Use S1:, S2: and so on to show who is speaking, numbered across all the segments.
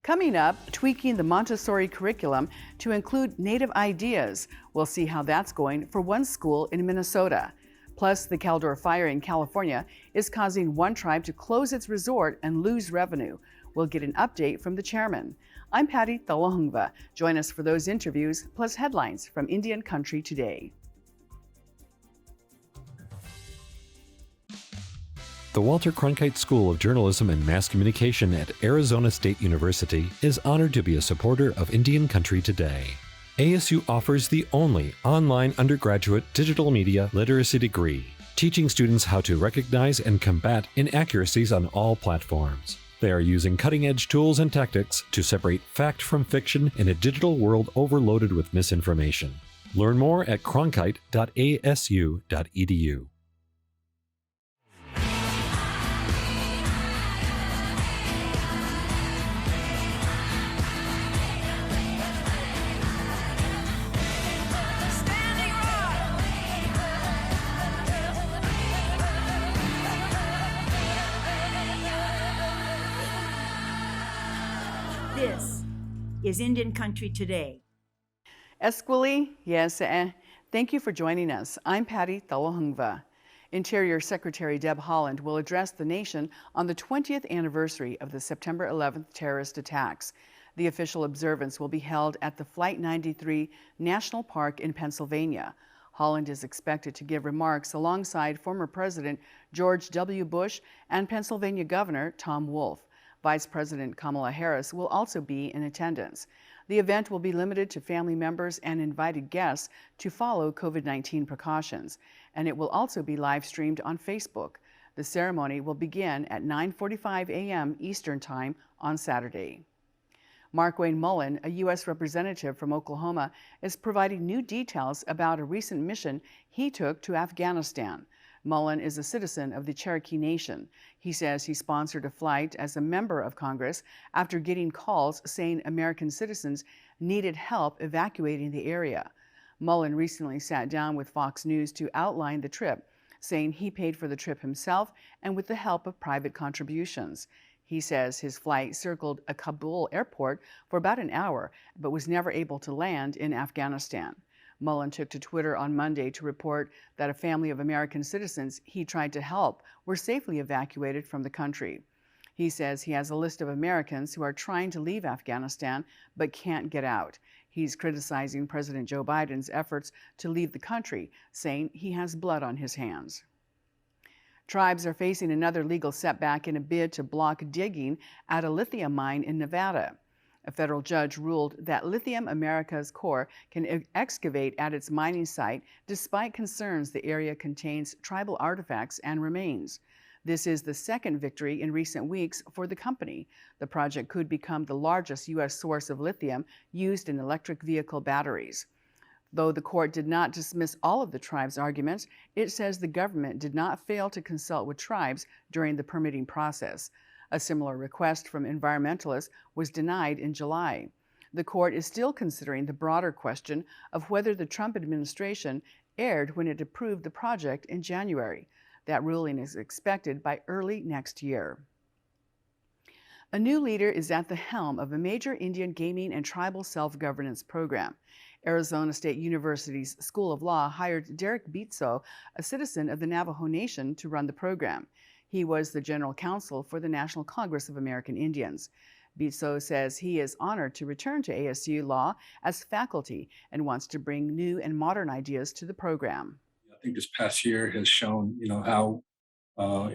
S1: Coming up, tweaking the Montessori curriculum to include Native ideas. We'll see how that's going for one school in Minnesota. Plus, the Caldor Fire in California is causing one tribe to close its resort and lose revenue. We'll get an update from the chairman. I'm Patty Thalahungva. Join us for those interviews, plus headlines from Indian Country Today.
S2: The Walter Cronkite School of Journalism and Mass Communication at Arizona State University is honored to be a supporter of Indian Country Today. ASU offers the only online undergraduate digital media literacy degree, teaching students how to recognize and combat inaccuracies on all platforms. They are using cutting-edge tools and tactics to separate fact from fiction in a digital world overloaded with misinformation. Learn more at cronkite.asu.edu.
S3: This is Indian Country Today.
S1: Esquili, yes, thank you for joining us. I'm Patty Thalahungva. Interior Secretary Deb Haaland will address the nation on the 20th anniversary of the September 11th terrorist attacks. The official observance will be held at the Flight 93 National Park in Pennsylvania. Haaland is expected to give remarks alongside former President George W. Bush and Pennsylvania Governor Tom Wolf. Vice President Kamala Harris will also be in attendance. The event will be limited to family members and invited guests to follow COVID-19 precautions, and it will also be live streamed on Facebook. The ceremony will begin at 9:45 a.m. Eastern Time on Saturday. Markwayne Mullen, a U.S. representative from Oklahoma, is providing new details about a recent mission he took to Afghanistan. Mullen is a citizen of the Cherokee Nation. He says he sponsored a flight as a member of Congress after getting calls saying American citizens needed help evacuating the area. Mullen recently sat down with Fox News to outline the trip, saying he paid for the trip himself and with the help of private contributions. He says his flight circled a Kabul airport for about an hour, but was never able to land in Afghanistan. Mullen took to Twitter on Monday to report that a family of American citizens he tried to help were safely evacuated from the country. He says he has a list of Americans who are trying to leave Afghanistan but can't get out. He's criticizing President Joe Biden's efforts to leave the country, saying he has blood on his hands. Tribes are facing another legal setback in a bid to block digging at a lithium mine in Nevada. A federal judge ruled that Lithium Americas Corp can excavate at its mining site despite concerns the area contains tribal artifacts and remains. This is the second victory in recent weeks for the company. The project could become the largest U.S. source of lithium used in electric vehicle batteries. Though the court did not dismiss all of the tribe's arguments, it says the government did not fail to consult with tribes during the permitting process. A similar request from environmentalists was denied in July. The court is still considering the broader question of whether the Trump administration erred when it approved the project in January. That ruling is expected by early next year. A new leader is at the helm of a major Indian gaming and tribal self-governance program. Arizona State University's School of Law hired Derek Beetso, a citizen of the Navajo Nation, to run the program. He was the general counsel for the National Congress of American Indians. Beetso says he is honored to return to ASU Law as faculty and wants to bring new and modern ideas to the program.
S4: I think this past year has shown, how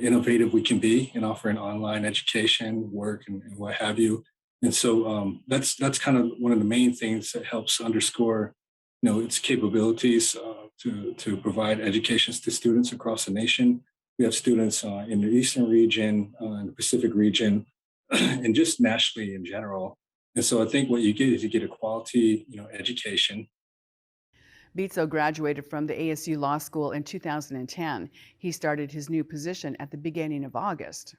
S4: innovative we can be in offering online education, work, and what have you. And so that's kind of one of the main things that helps underscore, its capabilities to provide educations to students across the nation. We have students in the Eastern region, in the Pacific region, and just nationally in general. And so I think what you get is you get a quality, education.
S1: Beetso graduated from the ASU Law School in 2010. He started his new position at the beginning of August.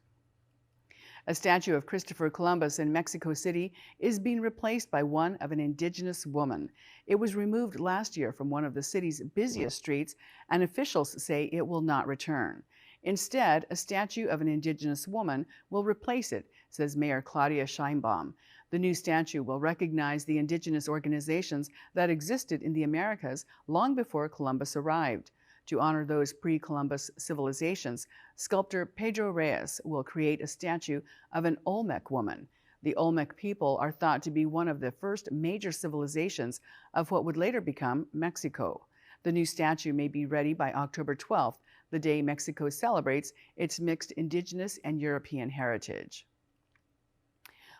S1: A statue of Christopher Columbus in Mexico City is being replaced by one of an indigenous woman. It was removed last year from one of the city's busiest streets, and officials say it will not return. Instead, a statue of an Indigenous woman will replace it, says Mayor Claudia Scheinbaum. The new statue will recognize the Indigenous organizations that existed in the Americas long before Columbus arrived. To honor those pre-Columbus civilizations, sculptor Pedro Reyes will create a statue of an Olmec woman. The Olmec people are thought to be one of the first major civilizations of what would later become Mexico. The new statue may be ready by October 12th, the day Mexico celebrates its mixed Indigenous and European heritage.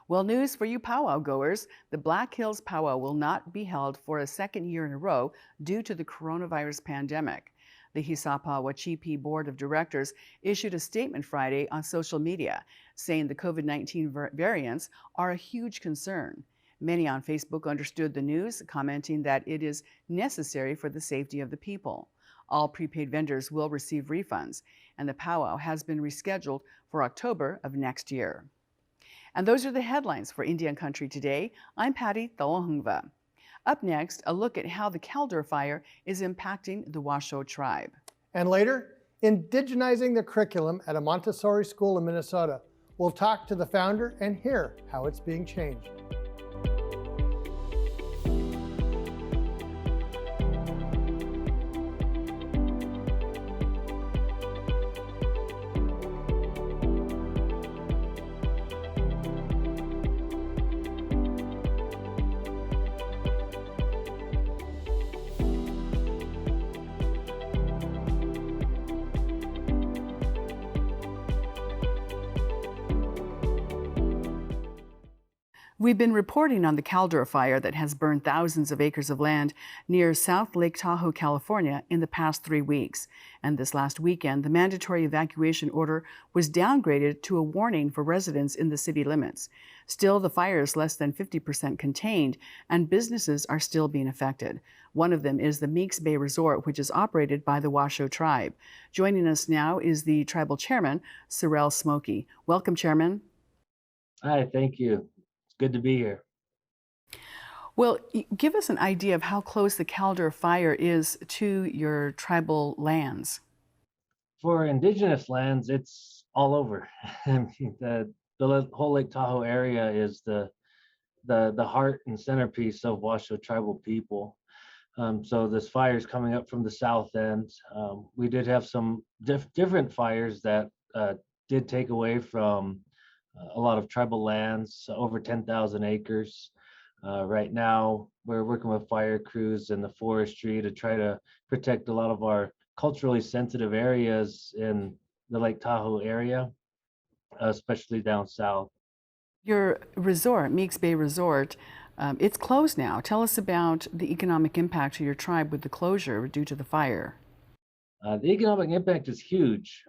S1: Well, news for you powwow goers. The Black Hills Powwow will not be held for a second year in a row due to the coronavirus pandemic. The Hisapa Wachipi Board of Directors issued a statement Friday on social media saying the COVID-19 variants are a huge concern. Many on Facebook understood the news, commenting that it is necessary for the safety of the people. All prepaid vendors will receive refunds, and the powwow has been rescheduled for October of next year. And those are the headlines for Indian Country Today. I'm Patty Thalohungva. Up next, a look at how the Caldor Fire is impacting the Washoe Tribe.
S5: And later, indigenizing the curriculum at a Montessori school in Minnesota. We'll talk to the founder and hear how it's being changed.
S1: We've been reporting on the Caldor Fire that has burned thousands of acres of land near South Lake Tahoe, California in the past 3 weeks. And this last weekend, the mandatory evacuation order was downgraded to a warning for residents in the city limits. Still, the fire is less than 50% contained, and businesses are still being affected. One of them is the Meeks Bay Resort, which is operated by the Washoe Tribe. Joining us now is the tribal chairman, Sorrel Smokey. Welcome, Chairman.
S6: Hi, thank you. Good to be here.
S1: Well, give us an idea of how close the Caldor Fire is to your tribal lands.
S6: For indigenous lands, it's all over. I mean, the whole Lake Tahoe area is the heart and centerpiece of Washoe tribal people. So this fire is coming up from the south end. We did have some different fires that did take away from a lot of tribal lands, over 10,000 acres. Right now, we're working with fire crews and the forestry to try to protect a lot of our culturally sensitive areas in the Lake Tahoe area, especially down south.
S1: Your resort, Meeks Bay Resort, it's closed now. Tell us about the economic impact to your tribe with the closure due to the fire.
S6: The economic impact is huge.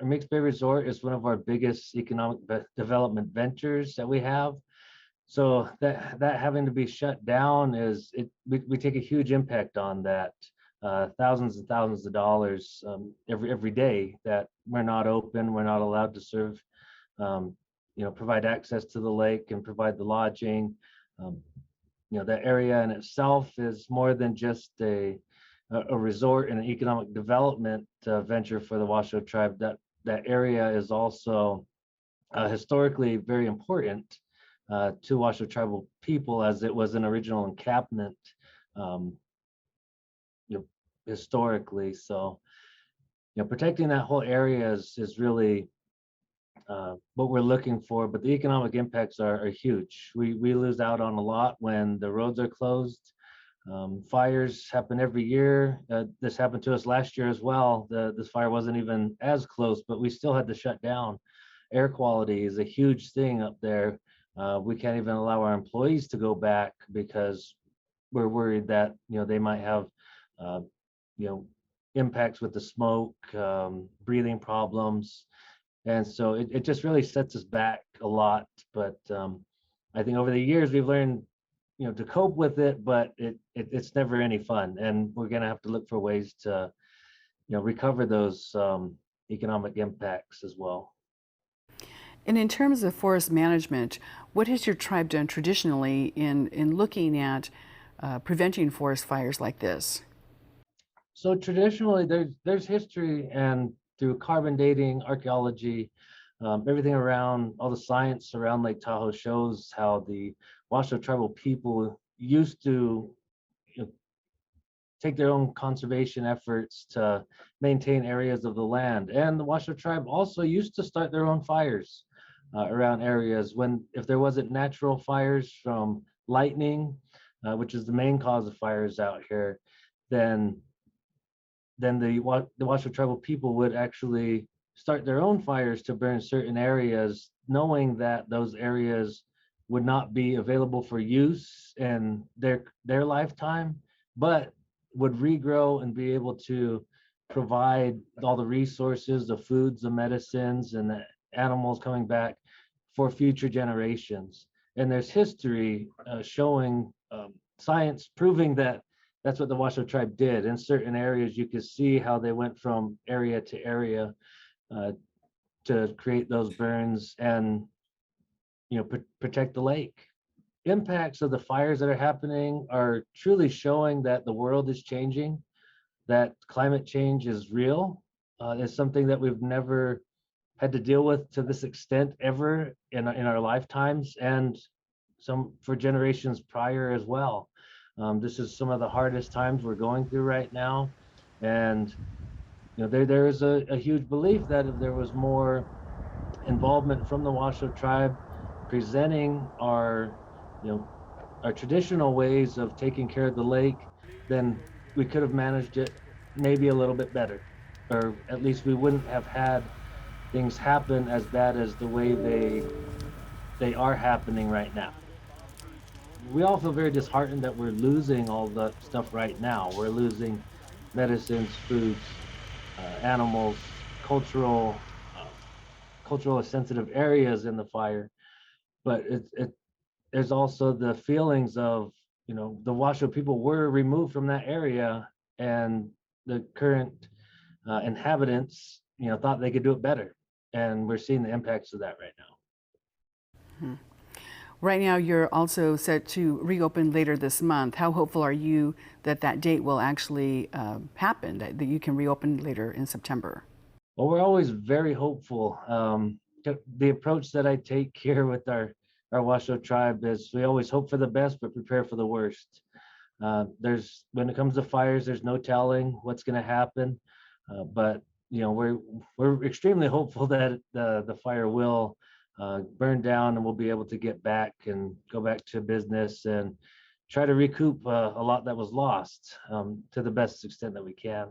S6: Meeks Bay Resort is one of our biggest economic development ventures that we have. So that having to be shut down we take a huge impact on that. Thousands and thousands of dollars every day that we're not open, we're not allowed to serve, provide access to the lake and provide the lodging. The area in itself is more than just a resort and an economic development venture for the Washoe Tribe. That area is also historically very important to Washoe tribal people, as it was an original encampment historically. So protecting that whole area is really what we're looking for, but the economic impacts are huge. We lose out on a lot when the roads are closed. Fires happen every year. This happened to us last year as well. This fire wasn't even as close, but we still had to shut down. Air quality is a huge thing up there. We can't even allow our employees to go back because we're worried that they might have impacts with the smoke, breathing problems, and so it just really sets us back a lot. But I think over the years we've learned to cope with it, but it's never any fun, and we're going to have to look for ways to recover those economic impacts as well.
S1: And in terms of forest management, what has your tribe done traditionally in looking at preventing forest fires like this?
S6: So traditionally, there's history and through carbon dating, archaeology, everything around, all the science around Lake Tahoe shows how the Washoe tribal people used to, you know, take their own conservation efforts to maintain areas of the land. And the Washoe tribe also used to start their own fires around areas if there wasn't natural fires from lightning, which is the main cause of fires out here, then the Washoe tribal people would actually start their own fires to burn certain areas, knowing that those areas would not be available for use in their lifetime, but would regrow and be able to provide all the resources, the foods, the medicines, and the animals coming back for future generations. And there's history showing science proving that that's what the Washoe tribe did. In certain areas, you could see how they went from area to area to create those burns and, you know, protect the lake. Impacts of the fires that are happening are truly showing that the world is changing, that climate change is real. It's something that we've never had to deal with to this extent ever in our lifetimes, and some for generations prior as well. This is some of the hardest times we're going through right now, and you know there is a huge belief that if there was more involvement from the Washoe tribe presenting our traditional ways of taking care of the lake, then we could have managed it maybe a little bit better, or at least we wouldn't have had things happen as bad as the way they are happening right now. We all feel very disheartened that we're losing all the stuff right now. We're losing medicines, foods, animals, cultural sensitive areas in the fire. But there's also the feelings of, the Washoe people were removed from that area, and the current inhabitants, thought they could do it better. And we're seeing the impacts of that right now.
S1: Mm-hmm. Right now, you're also set to reopen later this month. How hopeful are you that that date will actually happen, that you can reopen later in September?
S6: Well, we're always very hopeful. The approach that I take here with our Washoe tribe is we always hope for the best, but prepare for the worst. When it comes to fires, there's no telling what's going to happen. But we're extremely hopeful that the fire will burn down and we'll be able to get back and go back to business and try to recoup a lot that was lost to the best extent that we can.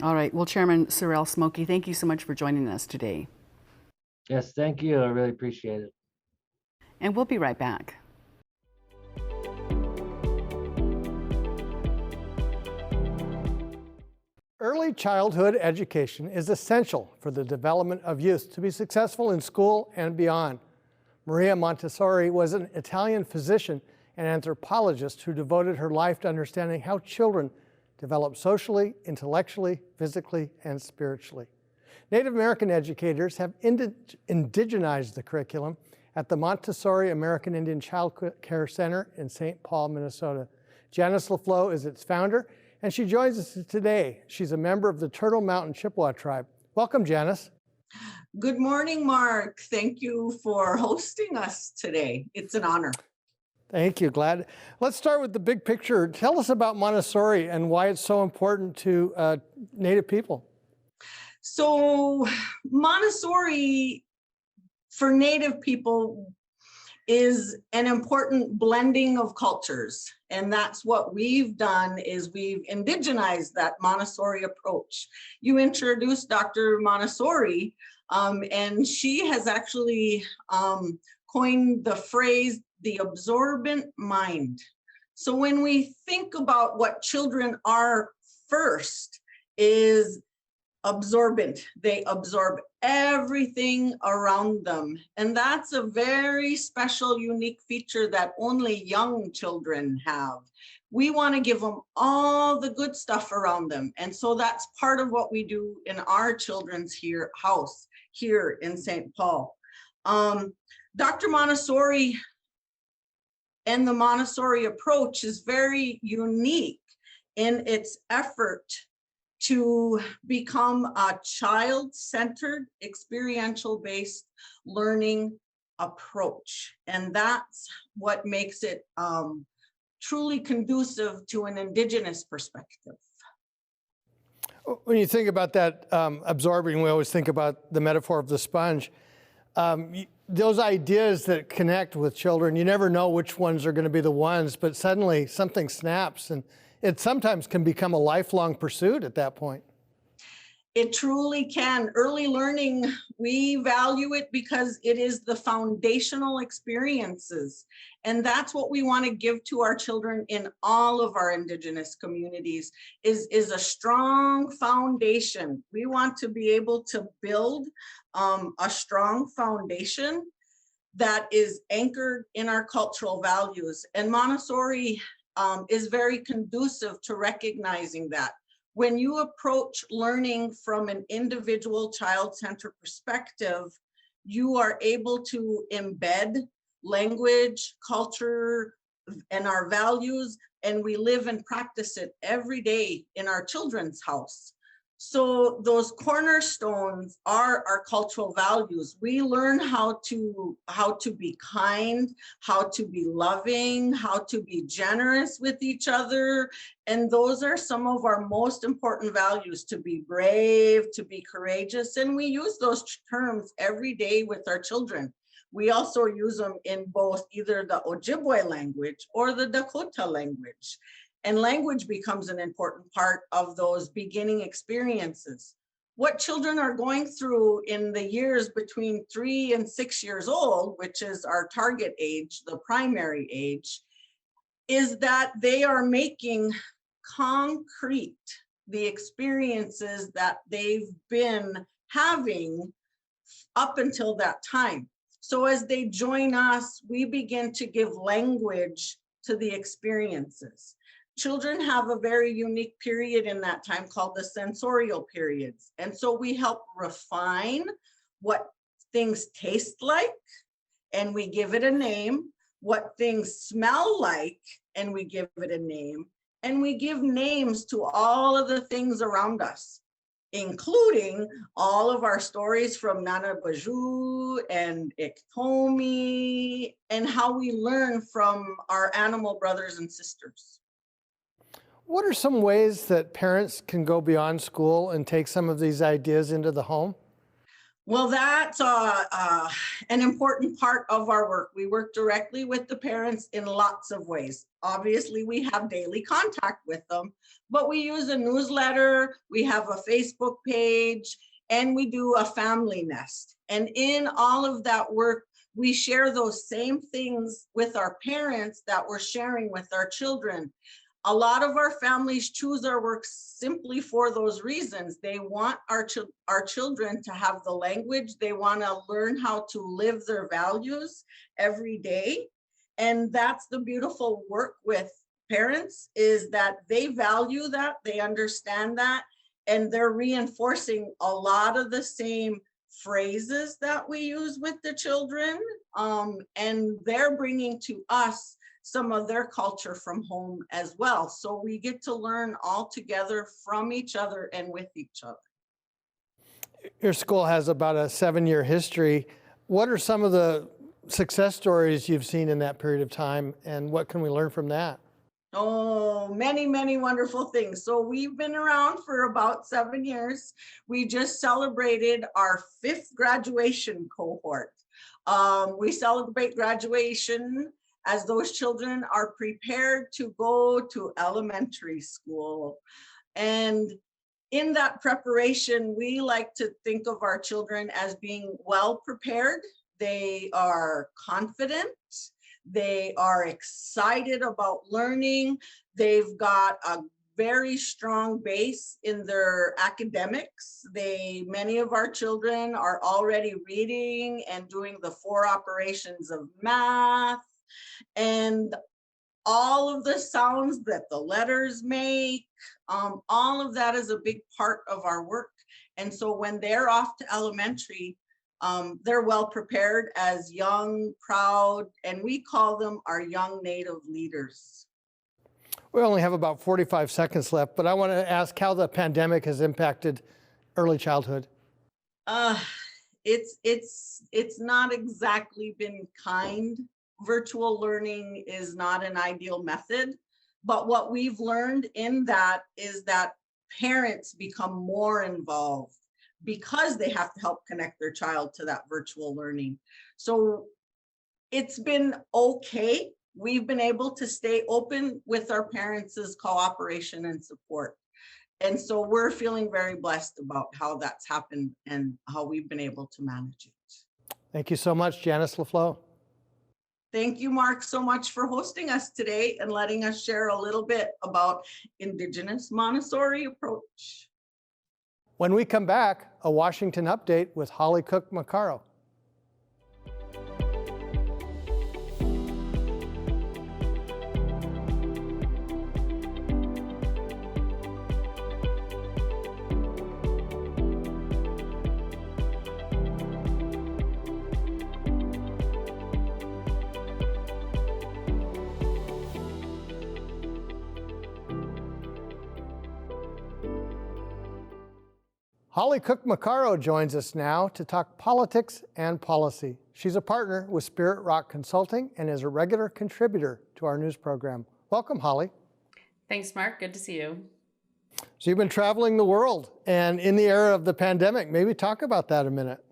S1: All right. Well, Chairman Sorrell Smokey, thank you so much for joining us today.
S6: Yes, thank you. I really appreciate it.
S1: And we'll be right back.
S5: Early childhood education is essential for the development of youth to be successful in school and beyond. Maria Montessori was an Italian physician and anthropologist who devoted her life to understanding how children develop socially, intellectually, physically, and spiritually. Native American educators have indigenized the curriculum at the Montessori American Indian Child Care Center in St. Paul, Minnesota. Janice LaFleur is its founder, and she joins us today. She's a member of the Turtle Mountain Chippewa tribe. Welcome, Janice.
S7: Good morning, Mark. Thank you for hosting us today. It's an honor.
S5: Thank you, glad. Let's start with the big picture. Tell us about Montessori and why it's so important to Native people.
S7: So Montessori for Native people is an important blending of cultures. And that's what we've done, is we've indigenized that Montessori approach. You introduced Dr. Montessori, and she has actually coined the phrase, the absorbent mind. So when we think about what children are first, is absorbent. They absorb everything around them. And that's a very special, unique feature that only young children have. We want to give them all the good stuff around them. And so that's part of what we do in our children's house here in St. Paul. Dr. Montessori and the Montessori approach is very unique in its effort to become a child-centered, experiential-based learning approach. And that's what makes it truly conducive to an Indigenous perspective.
S5: When you think about that absorbing, we always think about the metaphor of the sponge. Those ideas that connect with children, you never know which ones are going to be the ones, but suddenly something snaps, and it sometimes can become a lifelong pursuit at that point.
S7: It truly can. Early learning, we value it because it is the foundational experiences. And that's what we want to give to our children in all of our Indigenous communities is a strong foundation. We want to be able to build a strong foundation that is anchored in our cultural values. And Montessori is very conducive to recognizing that. When you approach learning from an individual child-centered perspective, you are able to embed language, culture, and our values, and we live and practice it every day in our children's house. So those cornerstones are our cultural values. We learn how to be kind, how to be loving, how to be generous with each other. And those are some of our most important values: to be brave, to be courageous. And we use those terms every day with our children. We also use them in both either the Ojibwe language or the Dakota language. And language becomes an important part of those beginning experiences. What children are going through in the years between 3 and 6 years old, which is our target age, the primary age, is that they are making concrete the experiences that they've been having up until that time. So as they join us, we begin to give language to the experiences. Children have a very unique period in that time called the sensorial periods. And so we help refine what things taste like, and we give it a name, what things smell like, and we give it a name, and we give names to all of the things around us, including all of our stories from Nana Bajou and Iktomi, and how we learn from our animal brothers and sisters.
S5: What are some ways that parents can go beyond school and take some of these ideas into the home?
S7: Well, that's an important part of our work. We work directly with the parents in lots of ways. Obviously, we have daily contact with them, but we use a newsletter, we have a Facebook page, and we do a family nest. And in all of that work, we share those same things with our parents that we're sharing with our children. A lot of our families choose our work simply for those reasons. They want our children to have the language. They want to learn how to live their values every day. And that's the beautiful work with parents, is that they value that, they understand that, and they're reinforcing a lot of the same phrases that we use with the children. And they're bringing to us some of their culture from home as well. So we get to learn all together from each other and with each other.
S5: Your school has about a 7-year history. What are some of the success stories you've seen in that period of time, and what can we learn from that?
S7: Oh, many, many wonderful things. So we've been around for about 7 years. We just celebrated our 5th graduation cohort. We celebrate graduation as those children are prepared to go to elementary school. And in that preparation, we like to think of our children as being well prepared. They are confident. They are excited about learning. They've got a very strong base in their academics. Many of our children are already reading and doing the 4 operations of math, and all of the sounds that the letters make, all of that is a big part of our work. And so when they're off to elementary, they're well prepared as young, proud, and we call them our young Native leaders.
S5: We only have about 45 seconds left, but I want to ask how the pandemic has impacted early childhood.
S7: It's not exactly been kind. Virtual learning is not an ideal method, but what we've learned in that is that parents become more involved because they have to help connect their child to that virtual learning. So it's been okay. We've been able to stay open with our parents' cooperation and support. And so we're feeling very blessed about how that's happened and how we've been able to manage it.
S5: Thank you so much, Janice LaFleur.
S7: Thank you, Mark, so much for hosting us today and letting us share a little bit about Indigenous Montessori approach.
S5: When we come back, a Washington update with Holly Cook-Macaro. Holly Cook-Macaro joins us now to talk politics and policy. She's a partner with Spirit Rock Consulting and is a regular contributor to our news program. Welcome, Holly.
S8: Thanks, Mark. Good to see you.
S5: So you've been traveling the world, and in the era of the pandemic, maybe talk about that a minute.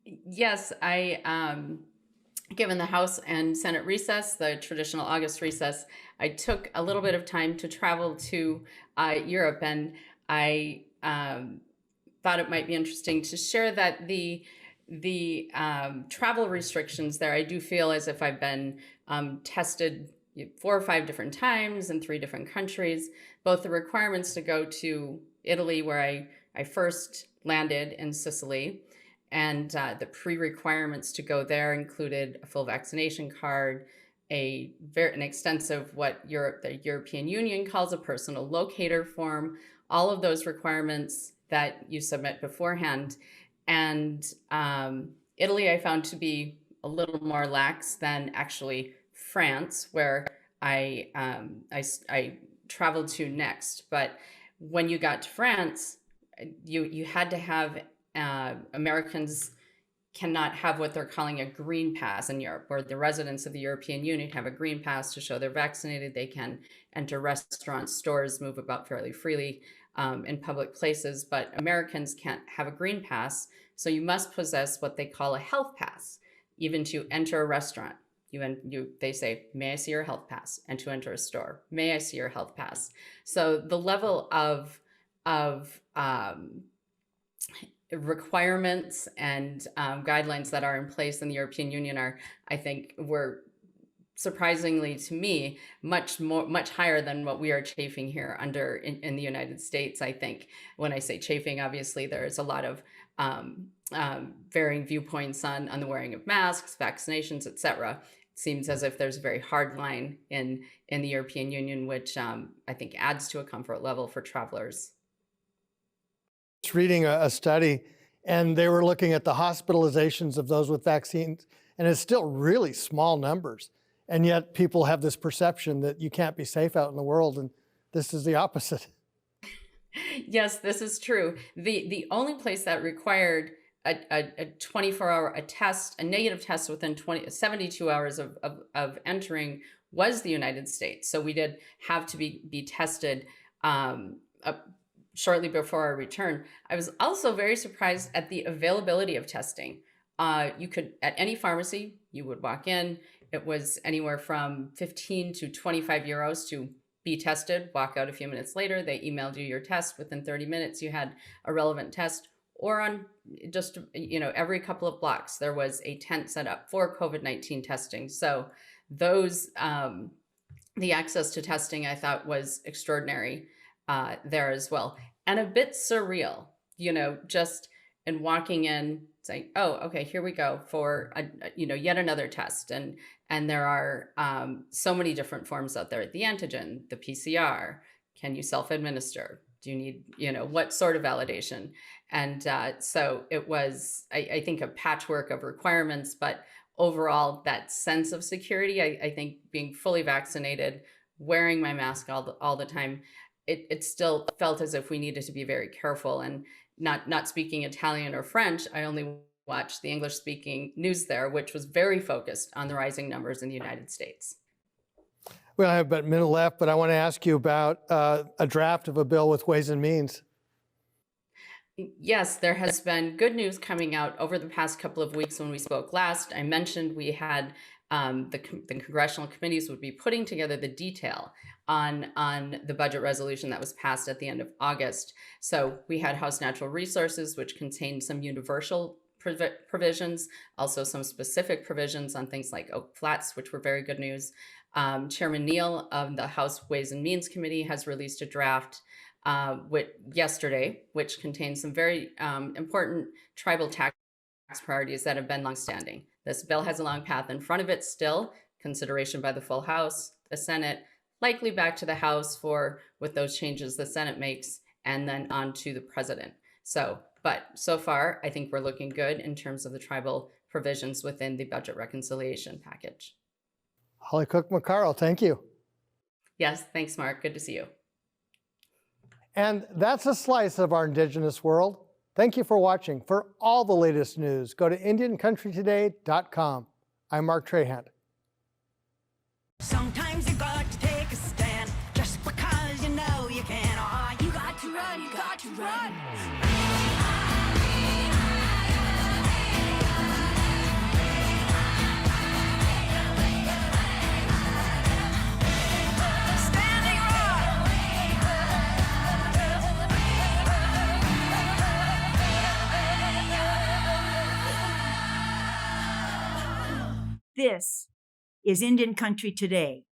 S8: Yes, given the House and Senate recess, the traditional August recess, I took a little bit of time to travel to Europe, and I thought it might be interesting to share that the travel restrictions there, I do feel as if I've been tested 4 or 5 different times in 3 different countries, both the requirements to go to Italy, where I first landed in Sicily, and the pre-requirements to go there included a full vaccination card, an extensive what the European Union calls a personal locator form, all of those requirements that you submit beforehand. And Italy I found to be a little more lax than actually France, where I traveled to next. But when you got to France, you had to have Americans cannot have what they're calling a green pass in Europe, where the residents of the European Union have a green pass to show they're vaccinated. They can enter restaurants, stores, move about fairly freely in public places, but Americans can't have a green pass. So you must possess what they call a health pass, even to enter a restaurant. They say, may I see your health pass? And to enter a store, may I see your health pass? So the level of requirements and guidelines that are in place in the European Union were surprisingly to me much higher than what we are chafing here under in the United States. I think when I say chafing, obviously there's a lot of varying viewpoints on the wearing of masks, vaccinations, etc. It seems as if there's a very hard line in the European Union, which I think adds to a comfort level for travelers.
S5: I was reading a study, and they were looking at the hospitalizations of those with vaccines, and it's still really small numbers. And yet people have this perception that you can't be safe out in the world, and this is the opposite.
S8: Yes, this is true. The only place that required a 24-hour test, a negative test within 72 hours of entering was the United States. So we did have to be tested shortly before our return. I was also very surprised at the availability of testing. You could, at any pharmacy, you would walk in. It was anywhere from 15 to 25 euros to be tested, walk out a few minutes later. They emailed you your test. Within 30 minutes, you had a relevant test. Or on just, every couple of blocks, there was a tent set up for COVID-19 testing. So those, the access to testing, I thought was extraordinary there as well. And a bit surreal, just in walking in, saying, oh, okay, here we go for, yet another test. And there are so many different forms out there. The antigen, the PCR, can you self-administer? Do you need, what sort of validation? And so it was, I think, a patchwork of requirements, but overall, that sense of security, I think being fully vaccinated wearing my mask all the time, it still felt as if we needed to be very careful. And not speaking Italian or French, I only watched the English speaking news there, which was very focused on the rising numbers in the United States.
S5: We only have about a minute left, but I want to ask you about a draft of a bill with Ways and Means.
S8: Yes, there has been good news coming out over the past couple of weeks. When we spoke last, I mentioned we had the congressional committees would be putting together the detail on the budget resolution that was passed at the end of August. So we had House Natural Resources, which contained some universal provisions, also some specific provisions on things like Oak Flats, which were very good news. Chairman Neal of the House Ways and Means Committee has released a draft yesterday, which contains some very important tribal tax priorities that have been longstanding. This bill has a long path in front of it still, consideration by the full House, the Senate, likely back to the House with those changes the Senate makes, and then on to the President. But so far, I think we're looking good in terms of the tribal provisions within the budget reconciliation package.
S5: Holly Cook McCarroll, thank you.
S8: Yes, thanks, Mark. Good to see you.
S5: And that's a slice of our Indigenous world. Thank you for watching. For all the latest news, go to IndianCountryToday.com. I'm Mark Trahant.
S9: Sometimes you got to take a stand just because you know you can. Oh, you got to run, you got to run.
S3: This is Indian Country Today.